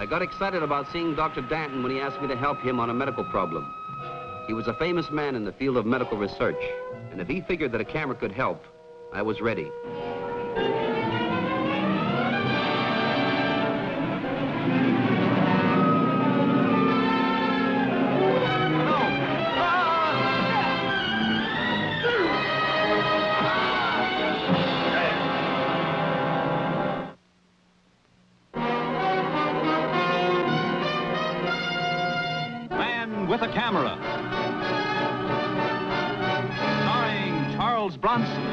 I got excited about seeing Dr. Danton when he asked me to help him on a medical problem. He was a famous man in the field of medical research, and if he figured that a camera could help, I was ready. With a Camera, starring Charles Bronson.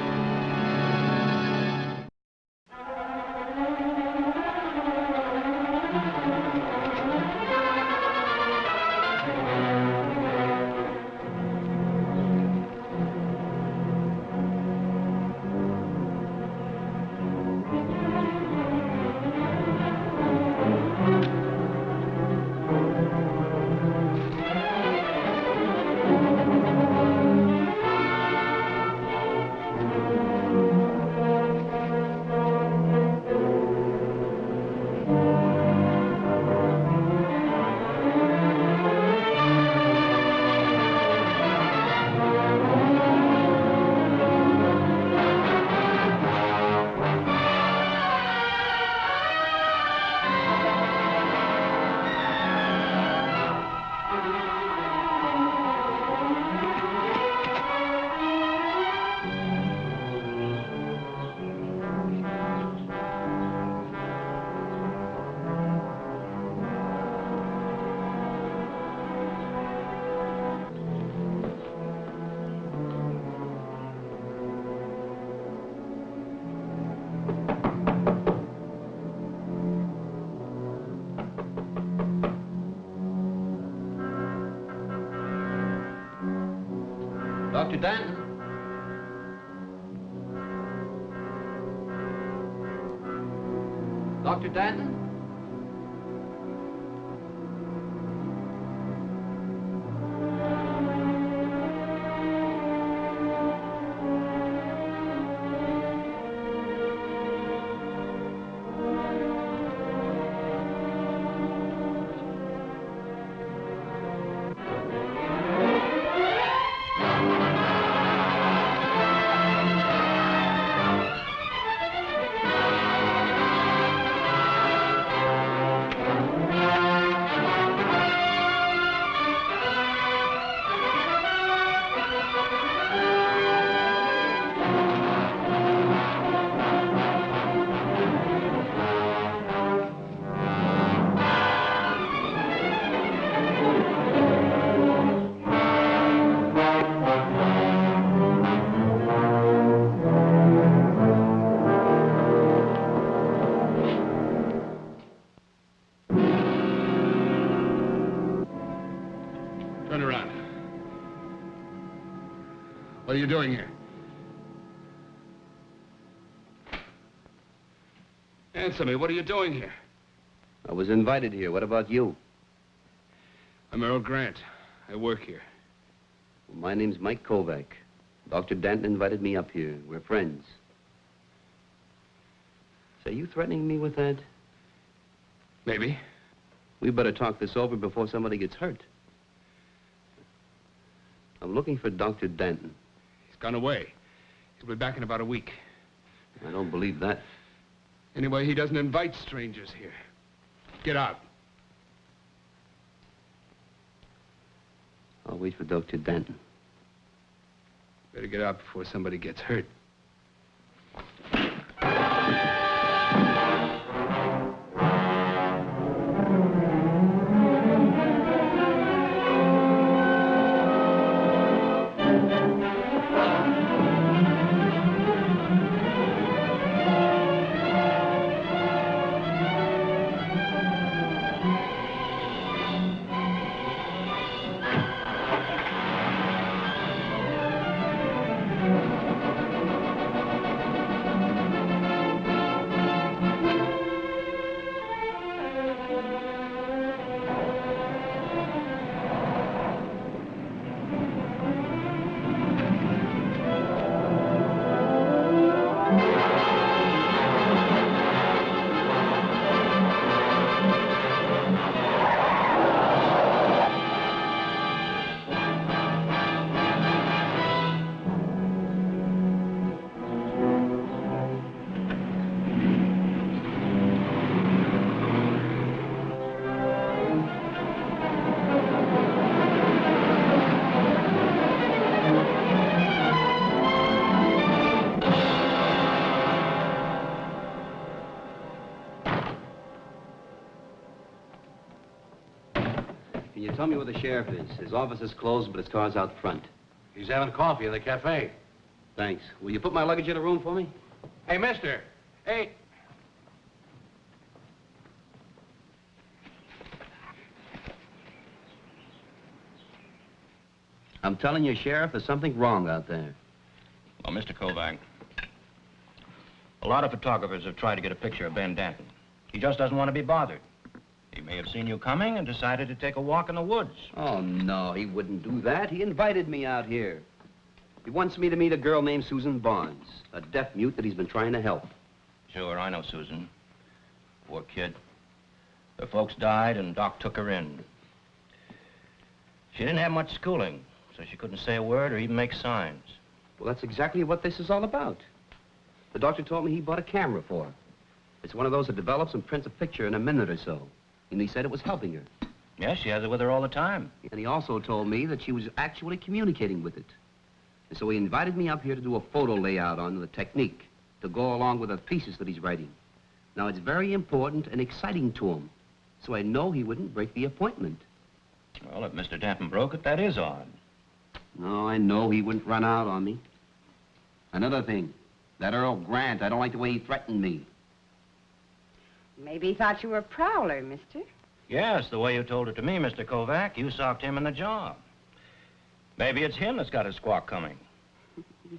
Dr. Danton? Dr. Danton? Turn around. What are you doing here? Answer me, what are you doing here? I was invited here. What about you? I'm Earl Grant. I work here. Well, my name's Mike Kovac. Dr. Danton invited me up here. We're friends. Say, you threatening me with that? Maybe. We better talk this over before somebody gets hurt. I'm looking for Dr. Danton. He's gone away. He'll be back in about a week. I don't believe that. Anyway, he doesn't invite strangers here. Get out. I'll wait for Dr. Danton. Better get out before somebody gets hurt. Can you tell me where the sheriff is? His office is closed, but his car's out front. He's having coffee in the cafe. Thanks. Will you put my luggage in a room for me? Hey, mister. Hey. I'm telling you, Sheriff, there's something wrong out there. Well, Mr. Kovac, a lot of photographers have tried to get a picture of Ben Danton. He just doesn't want to be bothered. He may have seen you coming and decided to take a walk in the woods. Oh, no, he wouldn't do that. He invited me out here. He wants me to meet a girl named Susan Barnes, a deaf mute that he's been trying to help. Sure, I know Susan. Poor kid. Her folks died and Doc took her in. She didn't have much schooling, so she couldn't say a word or even make signs. Well, that's exactly what this is all about. The doctor told me he bought a camera for her. It's one of those that develops and prints a picture in a minute or so. And he said it was helping her. Yes, she has it with her all the time. And he also told me that she was actually communicating with it. And so he invited me up here to do a photo layout on the technique to go along with the pieces that he's writing. Now, it's very important and exciting to him, so I know he wouldn't break the appointment. Well, if Mr. Danton broke it, that is odd. No, I know he wouldn't run out on me. Another thing, that Earl Grant, I don't like the way he threatened me. Maybe he thought you were a prowler, mister. Yes, the way you told it to me, Mr. Kovac, you socked him in the jaw. Maybe it's him that's got his squawk coming.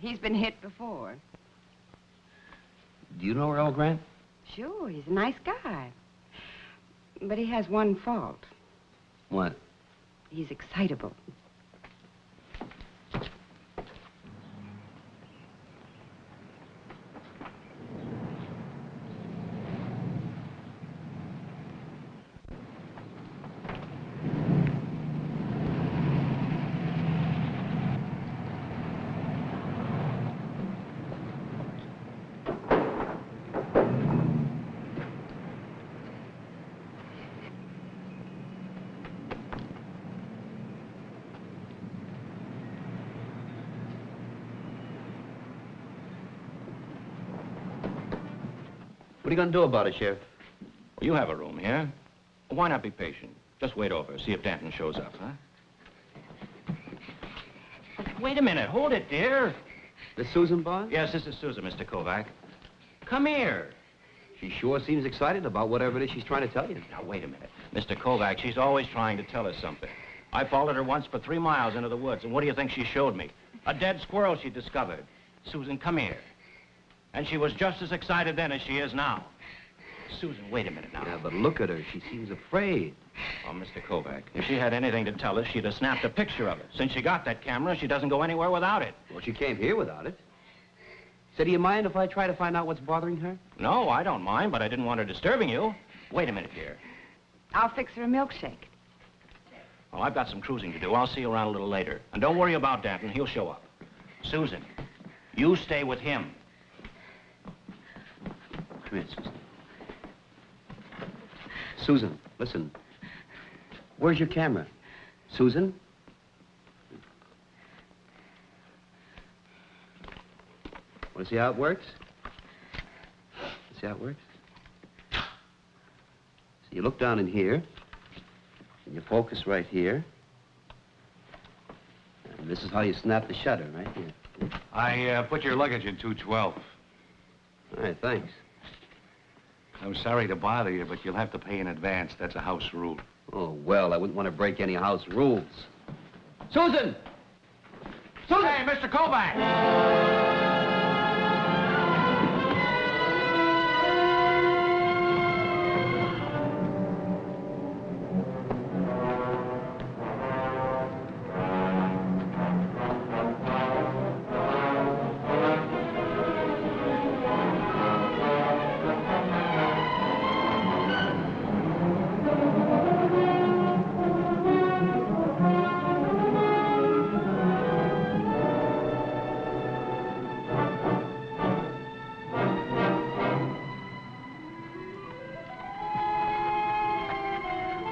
He's been hit before. Do you know Earl Grant? Sure, he's a nice guy. But he has one fault. What? He's excitable. What are you going to do about it, Sheriff? You have a room here. Why not be patient? Just wait over, see if Danton shows up, huh? Wait a minute. Hold it, dear. This Susan Barnes? Yes, this is Susan, Mr. Kovac. Come here. She sure seems excited about whatever it is she's trying to tell you. Now, wait a minute. Mr. Kovac, she's always trying to tell us something. I followed her once for 3 miles into the woods, and what do you think she showed me? A dead squirrel she discovered. Susan, come here. And she was just as excited then as she is now. Susan, wait a minute now. Yeah, but look at her. She seems afraid. Oh, Mr. Kovac, if she had anything to tell us, she'd have snapped a picture of it. Since she got that camera, she doesn't go anywhere without it. Well, she came here without it. So do you mind if I try to find out what's bothering her? No, I don't mind, but I didn't want her disturbing you. Wait a minute, dear. I'll fix her a milkshake. Well, I've got some cruising to do. I'll see you around a little later. And don't worry about Danton. He'll show up. Susan, you stay with him. Come here, Susan. Susan, listen. Where's your camera? Susan? Want to see how it works? See how it works? So you look down in here, and you focus right here. And this is how you snap the shutter, right here. I put your luggage in 212. All right, thanks. I'm sorry to bother you, but you'll have to pay in advance. That's a house rule. Oh, well, I wouldn't want to break any house rules. Susan! Susan! Hey, Mr. Kovac!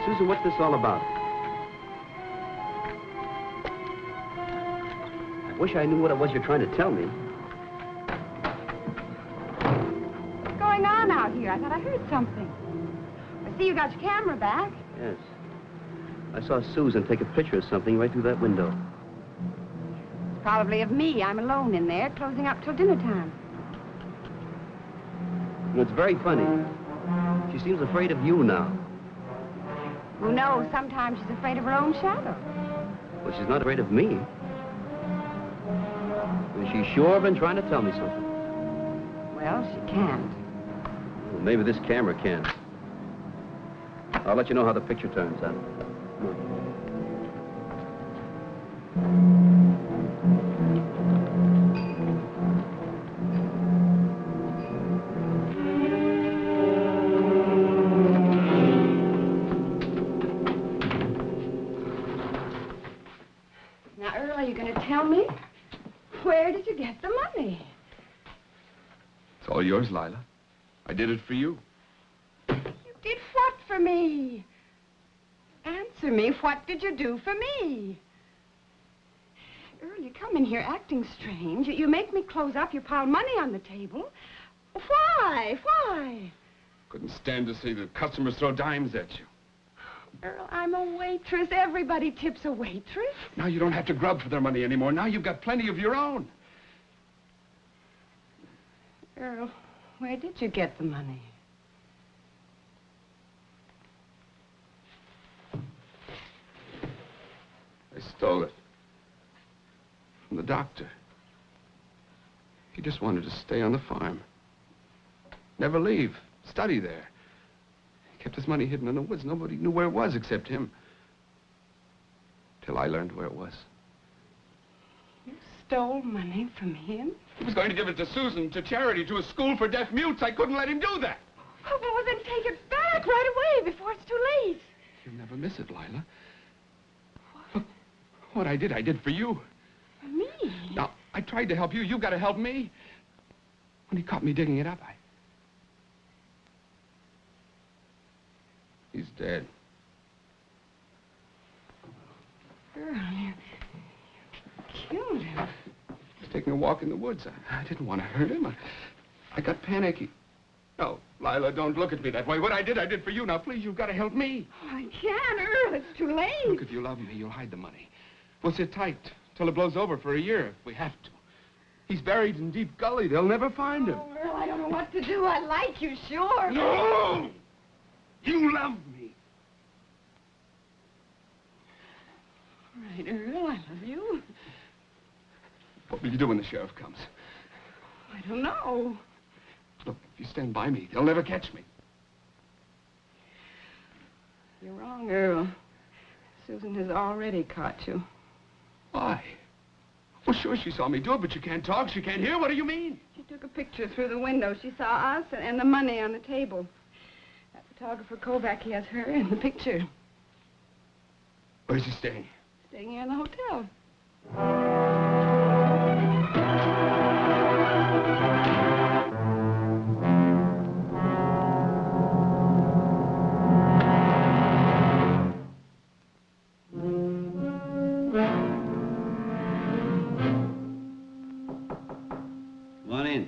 Susan, what's this all about? I wish I knew what it was you're trying to tell me. What's going on out here? I thought I heard something. I see you got your camera back. Yes. I saw Susan take a picture of something right through that window. Probably of me. I'm alone in there, closing up till dinner time. You know, it's very funny. She seems afraid of you now. Who knows? Sometimes she's afraid of her own shadow. Well, she's not afraid of me. And she's sure been trying to tell me something. Well, she can't. Well, maybe this camera can. I'll let you know how the picture turns out. Come on. Now, Earl, are you going to tell me? Where did you get the money? It's all yours, Lila. I did it for you. You did what for me? Answer me, what did you do for me? Earl, you come in here acting strange. You make me close up. You pile money on the table. Why? Why? Couldn't stand to see the customers throw dimes at you. Earl, I'm a waitress. Everybody tips a waitress. Now you don't have to grub for their money anymore. Now you've got plenty of your own. Earl, where did you get the money? I stole it. From the doctor. He just wanted to stay on the farm. Never leave. Study there. He kept his money hidden in the woods. Nobody knew where it was except him. Till I learned where it was. You stole money from him? He was going to give it to Susan, to charity, to a school for deaf mutes. I couldn't let him do that. Oh, well, then take it back right away before it's too late. You'll never miss it, Lila. Look, what I did for you. For me? Now, I tried to help you. You've got to help me. When he caught me digging it up, He's dead. Earl, you killed him. He was taking a walk in the woods. I didn't want to hurt him. I got panicky. No, Lila, don't look at me that way. What I did for you. Now, please, you've got to help me. Oh, I can't, Earl. It's too late. Look, if you love me, you'll hide the money. We'll sit tight till it blows over for a year if we have to. He's buried in Deep Gully. They'll never find him. Oh, Earl, I don't know what to do. I like you, sure. No! You love me. All right, Earl, I love you. What will you do when the sheriff comes? I don't know. Look, if you stand by me, they'll never catch me. You're wrong, Earl. Susan has already caught you. Why? Well, sure, she saw me do it, but she can't talk, she can't hear. What do you mean? She took a picture through the window. She saw us and the money on the table. That photographer Kovac, he has her in the picture. Where's he staying? Staying here in the hotel. Come on in.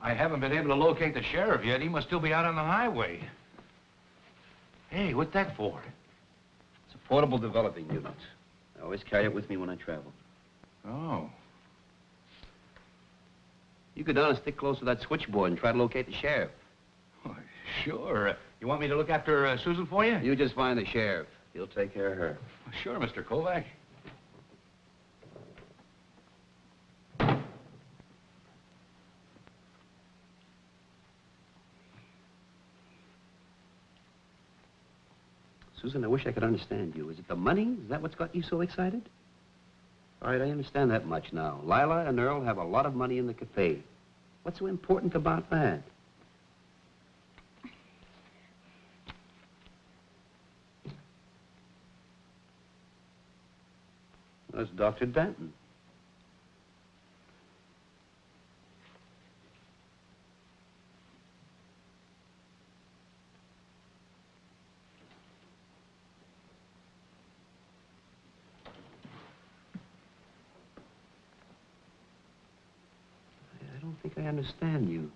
I haven't been able to locate the sheriff yet. He must still be out on the highway. Hey, what's that for? It's a portable developing unit. I always carry it with me when I travel. Oh. You go down and stick close to that switchboard and try to locate the sheriff. Oh, sure. You want me to look after Susan for you? You just find the sheriff. He'll take care of her. Sure, Mr. Kovac. Susan, I wish I could understand you. Is it the money? Is that what's got you so excited? All right, I understand that much now. Lila and Earl have a lot of money in the cafe. What's so important about that? That's Dr. Danton. I don't think I understand you.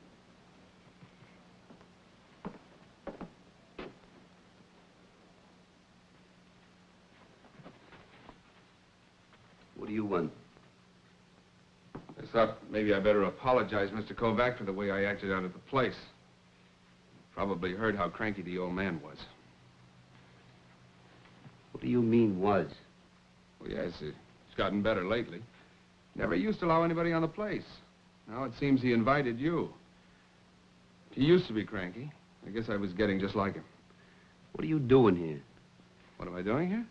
What's up? Maybe I better apologize, Mr. Kovac, for the way I acted out at the place. Probably heard how cranky the old man was. What do you mean, was? Well, yes, he's gotten better lately. Never used to allow anybody on the place. Now it seems he invited you. He used to be cranky. I guess I was getting just like him. What are you doing here? What am I doing here?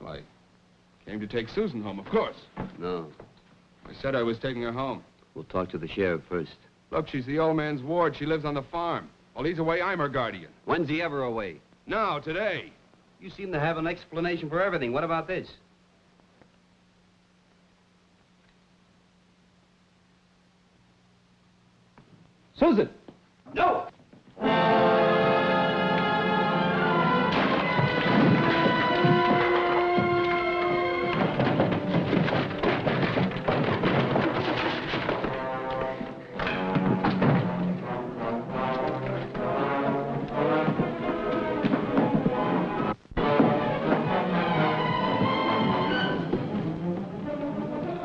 Well, I came to take Susan home, of course. No. I said I was taking her home. We'll talk to the sheriff first. Look, she's the old man's ward. She lives on the farm. While he's away, I'm her guardian. When's he ever away? Now, today. You seem to have an explanation for everything. What about this? Susan! No!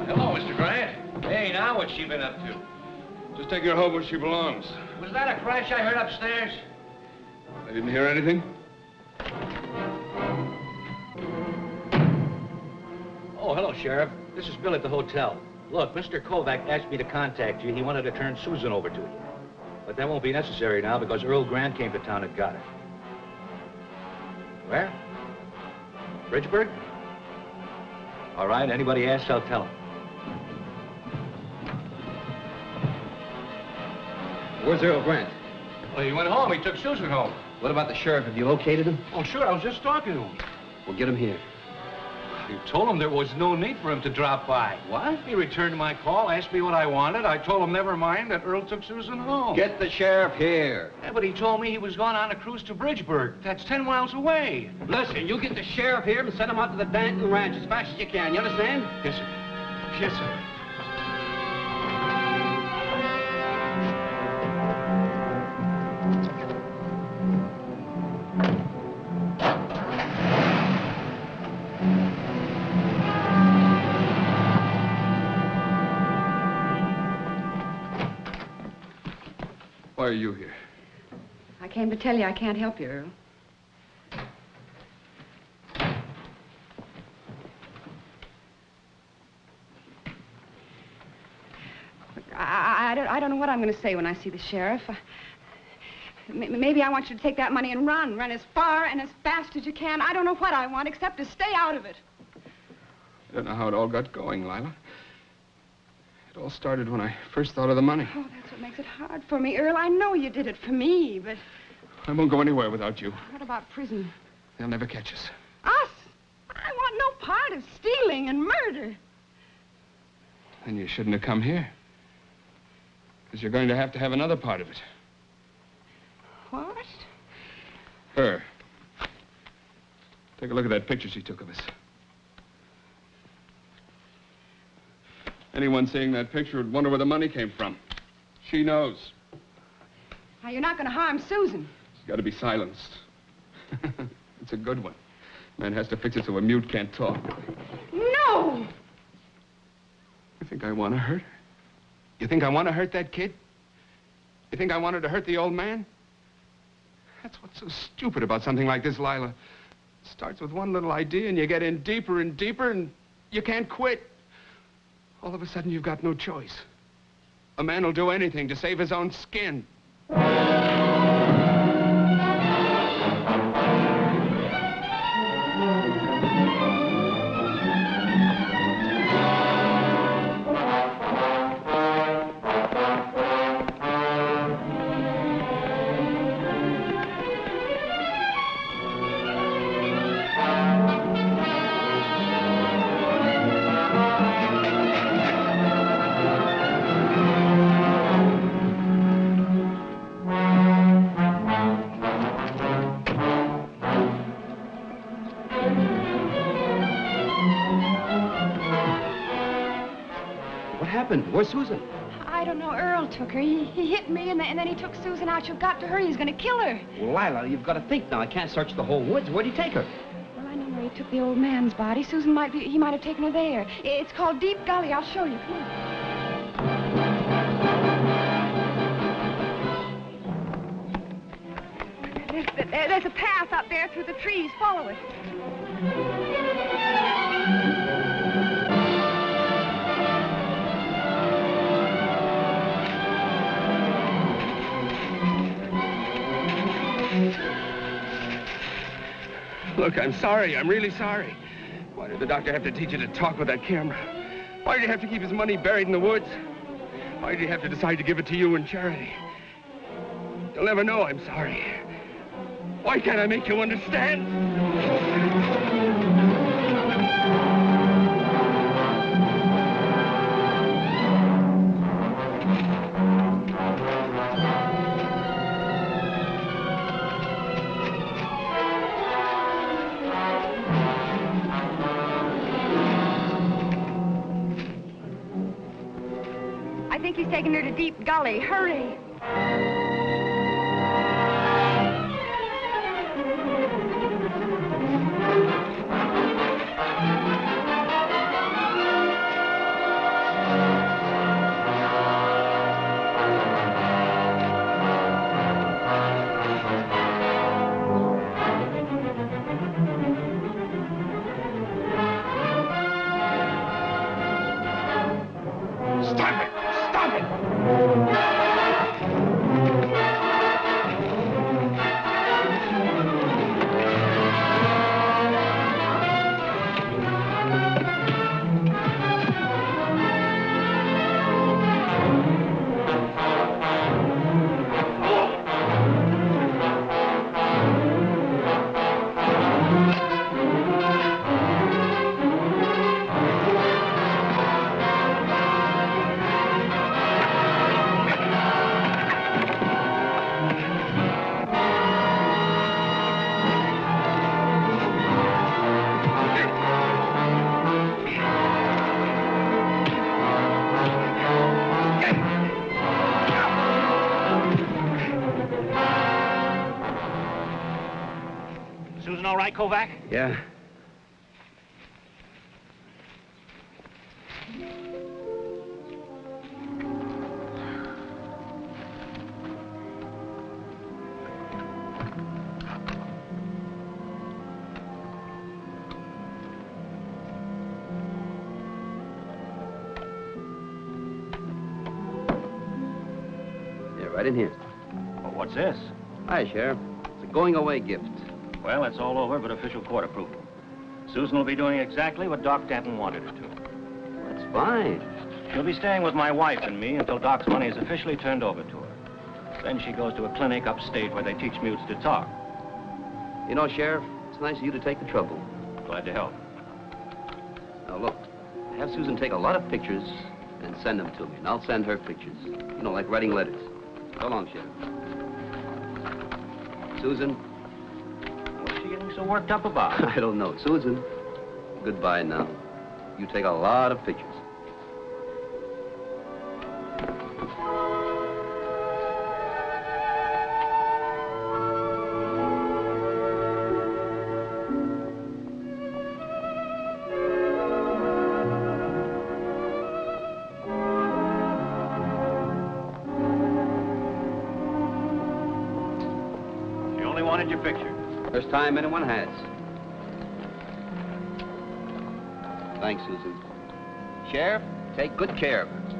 Hello, Mr. Grant. Hey, now what's she been up to? Just taking her home where she belongs. Was that a crash I heard upstairs? I didn't hear anything. Oh, hello, Sheriff. This is Bill at the hotel. Look, Mr. Kovac asked me to contact you. He wanted to turn Susan over to you. But that won't be necessary now because Earl Grant came to town and got her. Where? Bridgeburg? All right, anybody asks, I'll tell him. Where's Earl Grant? Well, he went home. He took Susan home. What about the sheriff? Have you located him? Oh, sure. I was just talking to him. Well, get him here. You told him there was no need for him to drop by. What? He returned my call, asked me what I wanted. I told him never mind, that Earl took Susan home. Get the sheriff here. Yeah, but he told me he was going on a cruise to Bridgeburg. That's 10 miles away. Listen, you get the sheriff here and send him out to the Danton Ranch as fast as you can. You understand? Yes, sir. Yes, sir. Why are you here? I came to tell you I can't help you, Earl. I don't know what I'm going to say when I see the sheriff. Maybe I want you to take that money and run as far and as fast as you can. I don't know what I want except to stay out of it. I don't know how it all got going, Lila. It all started when I first thought of the money. Oh, that's what makes it hard for me, Earl. I know you did it for me, but... I won't go anywhere without you. What about prison? They'll never catch us. Us? I want no part of stealing and murder. Then you shouldn't have come here. Because you're going to have another part of it. What? Her. Take a look at that picture she took of us. Anyone seeing that picture would wonder where the money came from. She knows. Now, you're not going to harm Susan. She's got to be silenced. It's a good one. Man has to fix it so a mute can't talk. No! You think I want to hurt her? You think I want to hurt that kid? You think I wanted to hurt the old man? That's what's so stupid about something like this, Lila. It starts with one little idea, and you get in deeper and deeper, and you can't quit. All of a sudden, you've got no choice. A man will do anything to save his own skin. Where's Susan? I don't know. Earl took her. He hit me, and then he took Susan out. You got to her. He's going to kill her. Well, Lila, you've got to think now. I can't search the whole woods. Where'd he take her? Well, I know where he took the old man's body. He might have taken her there. It's called Deep Gully. I'll show you. Come on. There's a path up there through the trees. Follow it. Look, I'm sorry. I'm really sorry. Why did the doctor have to teach you to talk with that camera? Why did he have to keep his money buried in the woods? Why did he have to decide to give it to you in charity? You'll never know I'm sorry. Why can't I make you understand? I think he's taking her to Deep Gully. Hurry. Stop it! Stop it! Susan all right, Kovac? Yeah. Yeah, right in here. Well, what's this? Hi, Sheriff. It's a going-away gift. Well, it's all over but official court approval. Susan will be doing exactly what Doc Denton wanted her to. That's fine. She'll be staying with my wife and me until Doc's money is officially turned over to her. Then she goes to a clinic upstate where they teach mutes to talk. You know, Sheriff, it's nice of you to take the trouble. Glad to help. Now, look, have Susan take a lot of pictures and send them to me, and I'll send her pictures. You know, like writing letters. So long, Sheriff. Susan? What's she getting so worked up about? I don't know. Susan, goodbye now. You take a lot of pictures. She only wanted your picture. First time anyone has. Thanks, Susan. Sheriff, take good care of her.